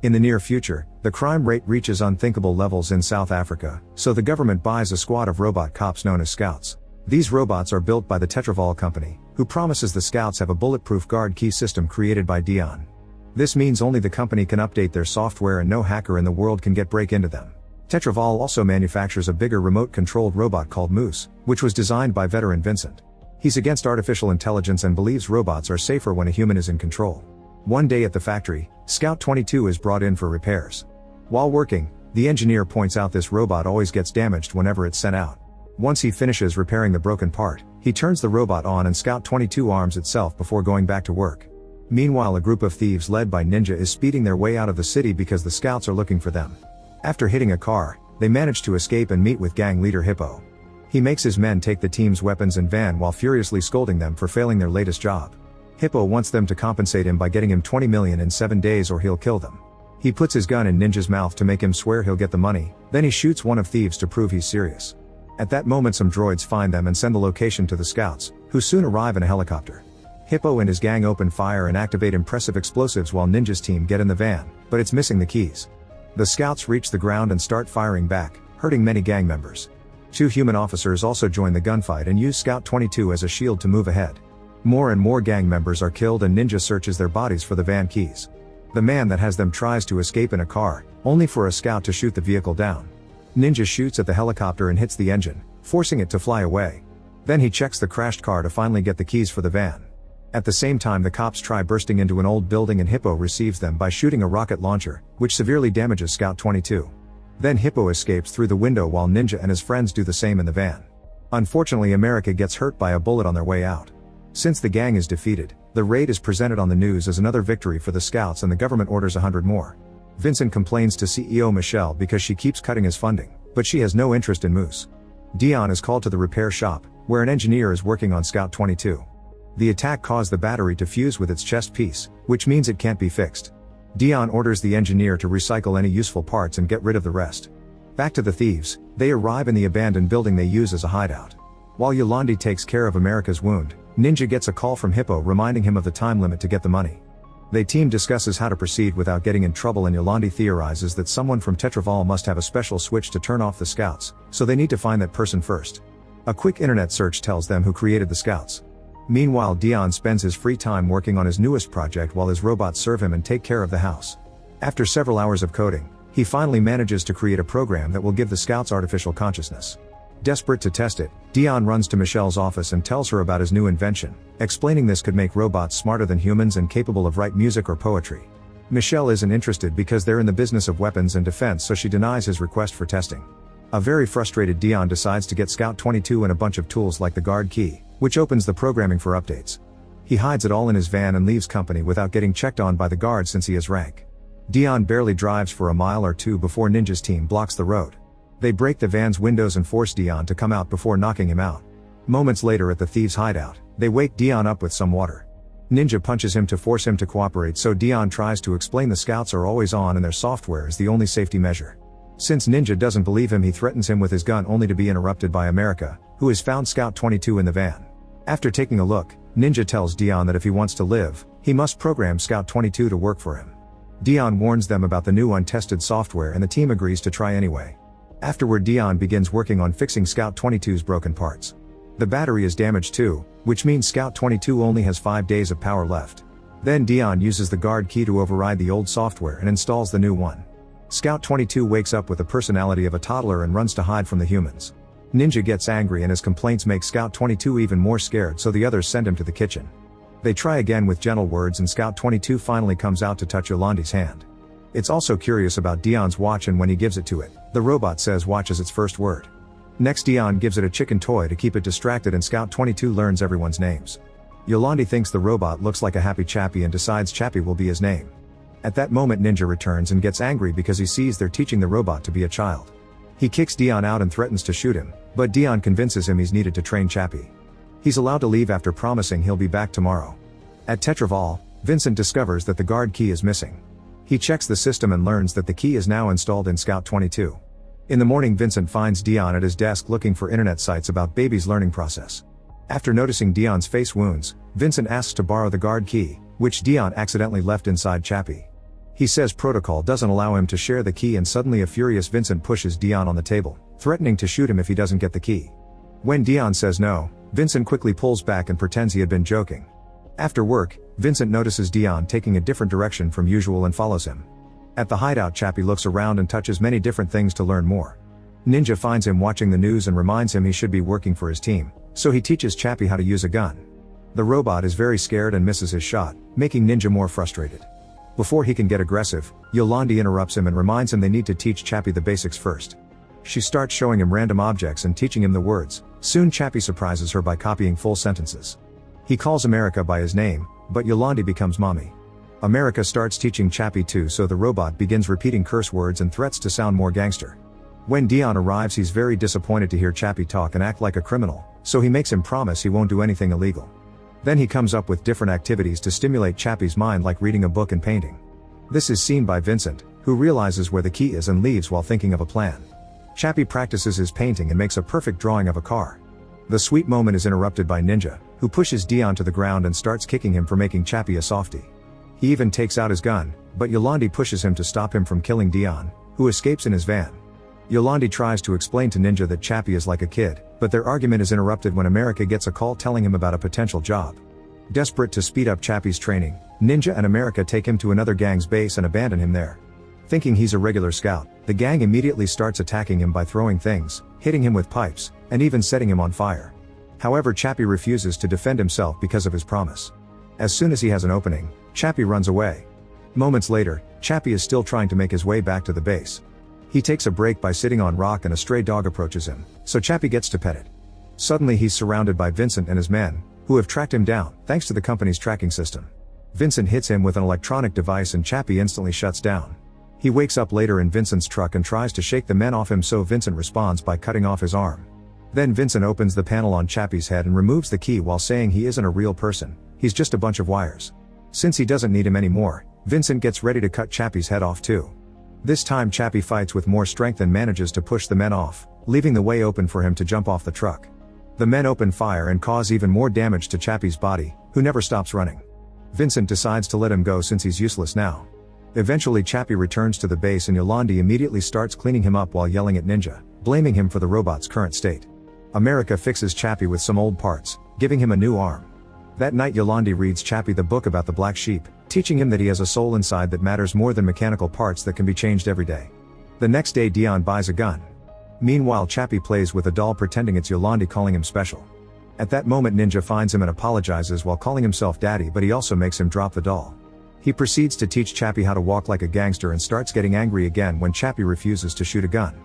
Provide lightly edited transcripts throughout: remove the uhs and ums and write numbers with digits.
In the near future, the crime rate reaches unthinkable levels in South Africa, so the government buys a squad of robot cops known as scouts. These robots are built by the Tetraval company, who promises the scouts have a bulletproof guard key system created by Dion. This means only the company can update their software and no hacker in the world can break into them. Tetraval also manufactures a bigger remote-controlled robot called Moose, which was designed by veteran Vincent. He's against artificial intelligence and believes robots are safer when a human is in control. One day at the factory, Scout 22 is brought in for repairs. While working, the engineer points out this robot always gets damaged whenever it's sent out. Once he finishes repairing the broken part, he turns the robot on and Scout 22 arms itself before going back to work. Meanwhile, a group of thieves led by Ninja is speeding their way out of the city because the scouts are looking for them. After hitting a car, they manage to escape and meet with gang leader Hippo. He makes his men take the team's weapons and van while furiously scolding them for failing their latest job. Hippo wants them to compensate him by getting him 20 million in 7 days or he'll kill them. He puts his gun in Ninja's mouth to make him swear he'll get the money, then he shoots one of thieves to prove he's serious. At that moment some droids find them and send the location to the scouts, who soon arrive in a helicopter. Hippo and his gang open fire and activate impressive explosives while Ninja's team get in the van, but it's missing the keys. The scouts reach the ground and start firing back, hurting many gang members. 2 human officers also join the gunfight and use Scout 22 as a shield to move ahead. More and more gang members are killed and Ninja searches their bodies for the van keys. The man that has them tries to escape in a car, only for a scout to shoot the vehicle down. Ninja shoots at the helicopter and hits the engine, forcing it to fly away. Then he checks the crashed car to finally get the keys for the van. At the same time the cops try bursting into an old building and Hippo receives them by shooting a rocket launcher, which severely damages Scout 22. Then Hippo escapes through the window while Ninja and his friends do the same in the van. Unfortunately, America gets hurt by a bullet on their way out. Since the gang is defeated, the raid is presented on the news as another victory for the scouts and the government orders 100 more. Vincent complains to CEO Michelle because she keeps cutting his funding, but she has no interest in Moose. Dion is called to the repair shop, where an engineer is working on Scout 22. The attack caused the battery to fuse with its chest piece, which means it can't be fixed. Dion orders the engineer to recycle any useful parts and get rid of the rest. Back to the thieves, they arrive in the abandoned building they use as a hideout. While Yolandi takes care of America's wound, Ninja gets a call from Hippo reminding him of the time limit to get the money. The team discusses how to proceed without getting in trouble and Yolandi theorizes that someone from Tetraval must have a special switch to turn off the scouts, so they need to find that person first. A quick internet search tells them who created the scouts. Meanwhile, Dion spends his free time working on his newest project while his robots serve him and take care of the house. After several hours of coding, he finally manages to create a program that will give the scouts artificial consciousness. Desperate to test it, Dion runs to Michelle's office and tells her about his new invention, explaining this could make robots smarter than humans and capable of write music or poetry. Michelle isn't interested because they're in the business of weapons and defense, so she denies his request for testing. A very frustrated Dion decides to get Scout 22 and a bunch of tools like the guard key, which opens the programming for updates. He hides it all in his van and leaves company without getting checked on by the guard since he has rank. Dion barely drives for a mile or two before Ninja's team blocks the road. They break the van's windows and force Dion to come out before knocking him out. Moments later at the thieves' hideout, they wake Dion up with some water. Ninja punches him to force him to cooperate, so Dion tries to explain the scouts are always on and their software is the only safety measure. Since Ninja doesn't believe him, he threatens him with his gun only to be interrupted by America, who has found Scout 22 in the van. After taking a look, Ninja tells Dion that if he wants to live, he must program Scout 22 to work for him. Dion warns them about the new untested software and the team agrees to try anyway. Afterward, Dion begins working on fixing Scout 22's broken parts. The battery is damaged too, which means Scout 22 only has 5 days of power left. Then Dion uses the guard key to override the old software and installs the new one. Scout 22 wakes up with the personality of a toddler and runs to hide from the humans. Ninja gets angry and his complaints make Scout 22 even more scared, so the others send him to the kitchen. They try again with gentle words and Scout 22 finally comes out to touch Yolandi's hand. It's also curious about Dion's watch, and when he gives it to it, the robot says watch as its first word. Next, Dion gives it a chicken toy to keep it distracted and Scout 22 learns everyone's names. Yolandi thinks the robot looks like a happy Chappie and decides Chappie will be his name. At that moment, Ninja returns and gets angry because he sees they're teaching the robot to be a child. He kicks Dion out and threatens to shoot him, but Dion convinces him he's needed to train Chappie. He's allowed to leave after promising he'll be back tomorrow. At Tetraval, Vincent discovers that the guard key is missing. He checks the system and learns that the key is now installed in Scout 22. In the morning, Vincent finds Dion at his desk looking for internet sites about baby's learning process. After noticing Dion's face wounds, Vincent asks to borrow the guard key, which Dion accidentally left inside Chappie. He says protocol doesn't allow him to share the key, and suddenly a furious Vincent pushes Dion on the table, threatening to shoot him if he doesn't get the key. When Dion says no, Vincent quickly pulls back and pretends he had been joking. After work, Vincent notices Dion taking a different direction from usual and follows him. At the hideout, Chappie looks around and touches many different things to learn more. Ninja finds him watching the news and reminds him he should be working for his team, so he teaches Chappie how to use a gun. The robot is very scared and misses his shot, making Ninja more frustrated. Before he can get aggressive, Yolandi interrupts him and reminds him they need to teach Chappie the basics first. She starts showing him random objects and teaching him the words. Soon Chappie surprises her by copying full sentences. He calls America by his name, but Yolandi becomes mommy. America starts teaching Chappie too, so the robot begins repeating curse words and threats to sound more gangster. When Dion arrives, he's very disappointed to hear Chappie talk and act like a criminal, so he makes him promise he won't do anything illegal. Then he comes up with different activities to stimulate Chappie's mind, like reading a book and painting. This is seen by Vincent, who realizes where the key is and leaves while thinking of a plan. Chappie practices his painting and makes a perfect drawing of a car. The sweet moment is interrupted by Ninja, who pushes Dion to the ground and starts kicking him for making Chappie a softie. He even takes out his gun, but Yolandi pushes him to stop him from killing Dion, who escapes in his van. Yolandi tries to explain to Ninja that Chappie is like a kid, but their argument is interrupted when America gets a call telling him about a potential job. Desperate to speed up Chappie's training, Ninja and America take him to another gang's base and abandon him there. Thinking he's a regular scout, the gang immediately starts attacking him by throwing things, hitting him with pipes, and even setting him on fire. However, Chappie refuses to defend himself because of his promise. As soon as he has an opening, Chappie runs away. Moments later, Chappie is still trying to make his way back to the base. He takes a break by sitting on rock and a stray dog approaches him, so Chappie gets to pet it. Suddenly he's surrounded by Vincent and his men, who have tracked him down, thanks to the company's tracking system. Vincent hits him with an electronic device and Chappie instantly shuts down. He wakes up later in Vincent's truck and tries to shake the men off him, so Vincent responds by cutting off his arm. Then Vincent opens the panel on Chappie's head and removes the key while saying he isn't a real person, he's just a bunch of wires. Since he doesn't need him anymore, Vincent gets ready to cut Chappie's head off too. This time Chappie fights with more strength and manages to push the men off, leaving the way open for him to jump off the truck. The men open fire and cause even more damage to Chappie's body, who never stops running. Vincent decides to let him go since he's useless now. Eventually Chappie returns to the base and Yolandi immediately starts cleaning him up while yelling at Ninja, blaming him for the robot's current state. America fixes Chappie with some old parts, giving him a new arm. That night Yolandi reads Chappie the book about the black sheep, teaching him that he has a soul inside that matters more than mechanical parts that can be changed every day. The next day Dion buys a gun. Meanwhile Chappie plays with a doll pretending it's Yolandi calling him special. At that moment Ninja finds him and apologizes while calling himself daddy, but he also makes him drop the doll. He proceeds to teach Chappie how to walk like a gangster and starts getting angry again when Chappie refuses to shoot a gun.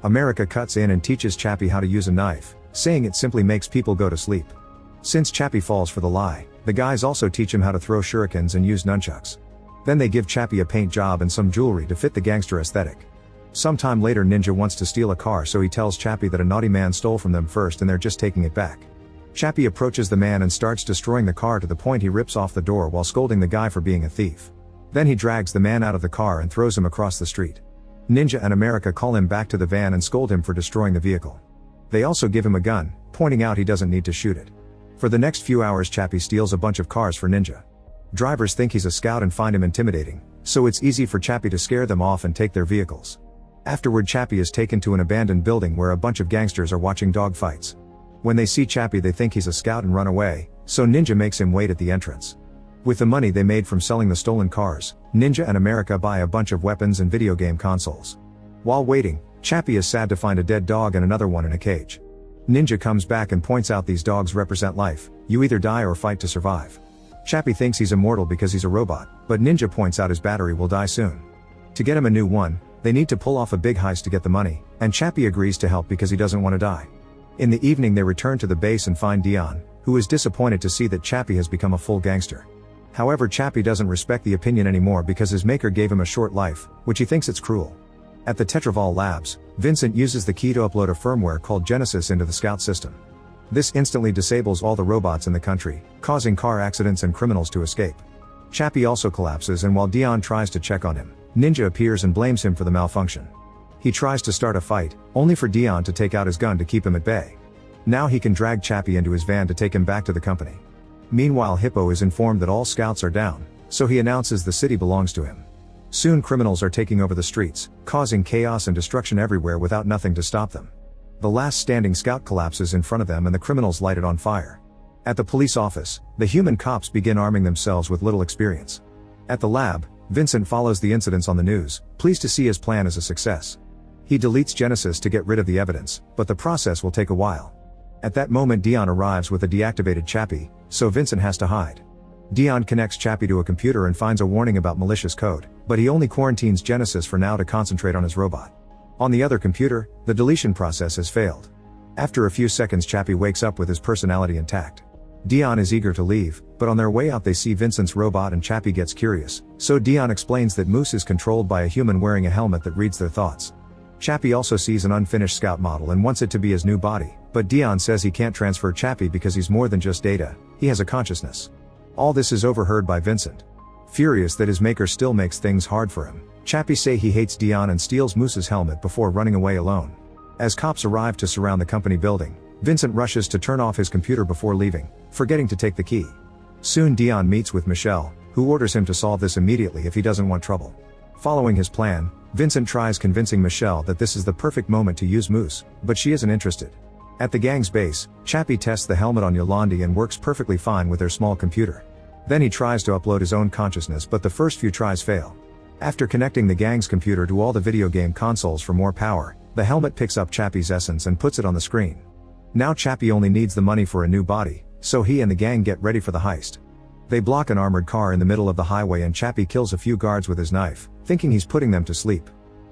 America cuts in and teaches Chappie how to use a knife, saying it simply makes people go to sleep. Since Chappie falls for the lie, the guys also teach him how to throw shurikens and use nunchucks. Then they give Chappie a paint job and some jewelry to fit the gangster aesthetic. Sometime later Ninja wants to steal a car, so he tells Chappie that a naughty man stole from them first and they're just taking it back. Chappie approaches the man and starts destroying the car to the point he rips off the door while scolding the guy for being a thief. Then he drags the man out of the car and throws him across the street. Ninja and America call him back to the van and scold him for destroying the vehicle. They also give him a gun, pointing out he doesn't need to shoot it. For the next few hours Chappie steals a bunch of cars for Ninja. Drivers think he's a scout and find him intimidating, so it's easy for Chappie to scare them off and take their vehicles. Afterward Chappie is taken to an abandoned building where a bunch of gangsters are watching dog fights. When they see Chappie they think he's a scout and run away, so Ninja makes him wait at the entrance. With the money they made from selling the stolen cars, Ninja and America buy a bunch of weapons and video game consoles. While waiting, Chappie is sad to find a dead dog and another one in a cage. Ninja comes back and points out these dogs represent life, you either die or fight to survive. Chappie thinks he's immortal because he's a robot, but Ninja points out his battery will die soon. To get him a new one, they need to pull off a big heist to get the money, and Chappie agrees to help because he doesn't want to die. In the evening they return to the base and find Dion, who is disappointed to see that Chappie has become a full gangster. However, Chappie doesn't respect the opinion anymore because his maker gave him a short life, which he thinks it's cruel. At the Tetraval Labs, Vincent uses the key to upload a firmware called Genesis into the Scout system. This instantly disables all the robots in the country, causing car accidents and criminals to escape. Chappie also collapses, and while Dion tries to check on him, Ninja appears and blames him for the malfunction. He tries to start a fight, only for Dion to take out his gun to keep him at bay. Now he can drag Chappie into his van to take him back to the company. Meanwhile Hippo is informed that all scouts are down, so he announces the city belongs to him. Soon criminals are taking over the streets, causing chaos and destruction everywhere without nothing to stop them. The last standing scout collapses in front of them and the criminals light it on fire. At the police office, the human cops begin arming themselves with little experience. At the lab, Vincent follows the incidents on the news, pleased to see his plan is a success. He deletes Genesis to get rid of the evidence, but the process will take a while. At that moment Dion arrives with a deactivated Chappie, so Vincent has to hide. Dion connects Chappie to a computer and finds a warning about malicious code, but he only quarantines Genesis for now to concentrate on his robot. On the other computer, the deletion process has failed. After a few seconds Chappie wakes up with his personality intact. Dion is eager to leave, but on their way out they see Vincent's robot and Chappie gets curious, so Dion explains that Moose is controlled by a human wearing a helmet that reads their thoughts. Chappie also sees an unfinished scout model and wants it to be his new body, but Dion says he can't transfer Chappie because he's more than just data, he has a consciousness. All this is overheard by Vincent. Furious that his maker still makes things hard for him, Chappie says he hates Dion and steals Moose's helmet before running away alone. As cops arrive to surround the company building, Vincent rushes to turn off his computer before leaving, forgetting to take the key. Soon Dion meets with Michelle, who orders him to solve this immediately if he doesn't want trouble. Following his plan, Vincent tries convincing Michelle that this is the perfect moment to use Moose, but she isn't interested. At the gang's base, Chappie tests the helmet on Yolandi and works perfectly fine with their small computer. Then he tries to upload his own consciousness but the first few tries fail. After connecting the gang's computer to all the video game consoles for more power, the helmet picks up Chappie's essence and puts it on the screen. Now Chappie only needs the money for a new body, so he and the gang get ready for the heist. They block an armored car in the middle of the highway and Chappie kills a few guards with his knife, thinking he's putting them to sleep.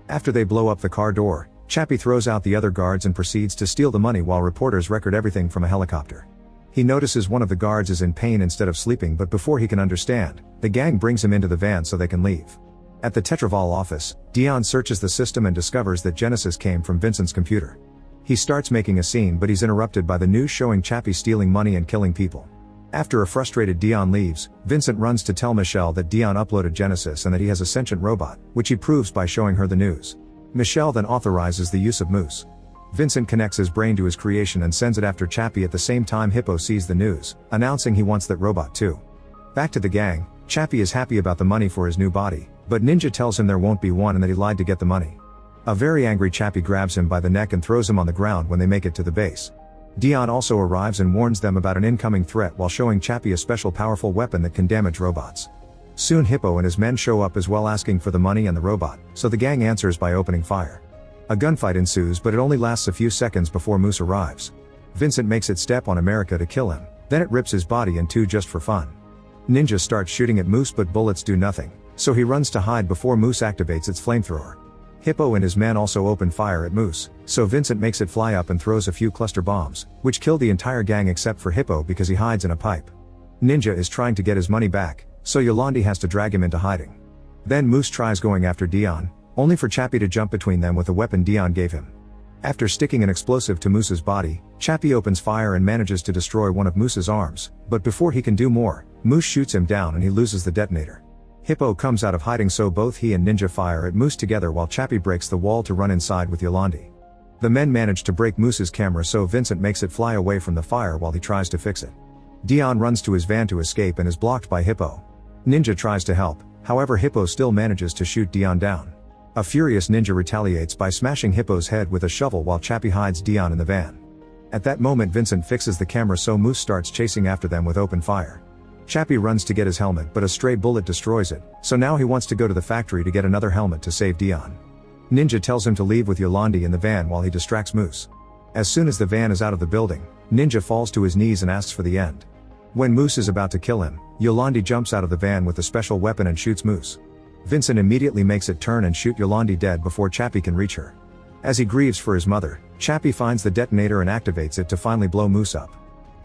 After they blow up the car door, Chappie throws out the other guards and proceeds to steal the money while reporters record everything from a helicopter. He notices one of the guards is in pain instead of sleeping, but before he can understand, the gang brings him into the van so they can leave. At the Tetraval office, Dion searches the system and discovers that Genesis came from Vincent's computer. He starts making a scene but he's interrupted by the news showing Chappie stealing money and killing people. After a frustrated Dion leaves, Vincent runs to tell Michelle that Dion uploaded Genesis and that he has a sentient robot, which he proves by showing her the news. Michelle then authorizes the use of Moose. Vincent connects his brain to his creation and sends it after Chappie. At the same time Hippo sees the news, announcing he wants that robot too. Back to the gang, Chappie is happy about the money for his new body, but Ninja tells him there won't be one and that he lied to get the money. A very angry Chappie grabs him by the neck and throws him on the ground when they make it to the base. Dion also arrives and warns them about an incoming threat while showing Chappie a special powerful weapon that can damage robots. Soon Hippo and his men show up as well, asking for the money and the robot, so the gang answers by opening fire. A gunfight ensues but it only lasts a few seconds before Moose arrives. Vincent makes it step on America to kill him, then it rips his body in two just for fun. Ninja starts shooting at Moose but bullets do nothing, so he runs to hide before Moose activates its flamethrower. Hippo and his men also open fire at Moose, so Vincent makes it fly up and throws a few cluster bombs, which kill the entire gang except for Hippo because he hides in a pipe. Ninja is trying to get his money back, so Yolandi has to drag him into hiding. Then Moose tries going after Dion, only for Chappie to jump between them with the weapon Dion gave him. After sticking an explosive to Moose's body, Chappie opens fire and manages to destroy one of Moose's arms, but before he can do more, Moose shoots him down and he loses the detonator. Hippo comes out of hiding, so both he and Ninja fire at Moose together while Chappie breaks the wall to run inside with Yolandi. The men manage to break Moose's camera, so Vincent makes it fly away from the fire while he tries to fix it. Dion runs to his van to escape and is blocked by Hippo. Ninja tries to help, however Hippo still manages to shoot Dion down. A furious Ninja retaliates by smashing Hippo's head with a shovel while Chappie hides Dion in the van. At that moment Vincent fixes the camera, so Moose starts chasing after them with open fire. Chappie runs to get his helmet but a stray bullet destroys it, so now he wants to go to the factory to get another helmet to save Dion. Ninja tells him to leave with Yolandi in the van while he distracts Moose. As soon as the van is out of the building, Ninja falls to his knees and asks for the end. When Moose is about to kill him, Yolandi jumps out of the van with a special weapon and shoots Moose. Vincent immediately makes it turn and shoot Yolandi dead before Chappie can reach her. As he grieves for his mother, Chappie finds the detonator and activates it to finally blow Moose up.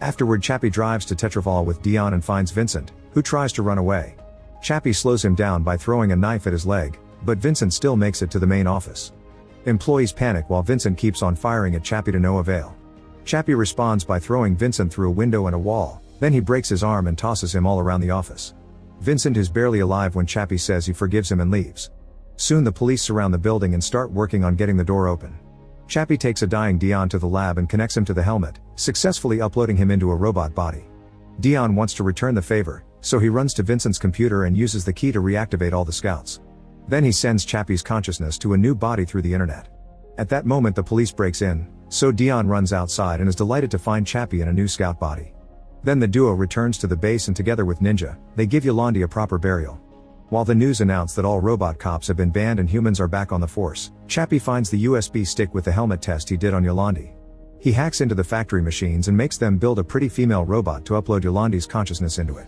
Afterward Chappie drives to Tetraval with Dion and finds Vincent, who tries to run away. Chappie slows him down by throwing a knife at his leg, but Vincent still makes it to the main office. Employees panic while Vincent keeps on firing at Chappie to no avail. Chappie responds by throwing Vincent through a window and a wall, then he breaks his arm and tosses him all around the office. Vincent is barely alive when Chappie says he forgives him and leaves. Soon the police surround the building and start working on getting the door open. Chappie takes a dying Dion to the lab and connects him to the helmet, successfully uploading him into a robot body. Dion wants to return the favor, so he runs to Vincent's computer and uses the key to reactivate all the scouts. Then he sends Chappie's consciousness to a new body through the internet. At that moment the police breaks in, so Dion runs outside and is delighted to find Chappie in a new scout body. Then the duo returns to the base and together with Ninja, they give Yolandi a proper burial. While the news announce that all robot cops have been banned and humans are back on the force, Chappie finds the USB stick with the helmet test he did on Yolandi. He hacks into the factory machines and makes them build a pretty female robot to upload Yolandi's consciousness into it.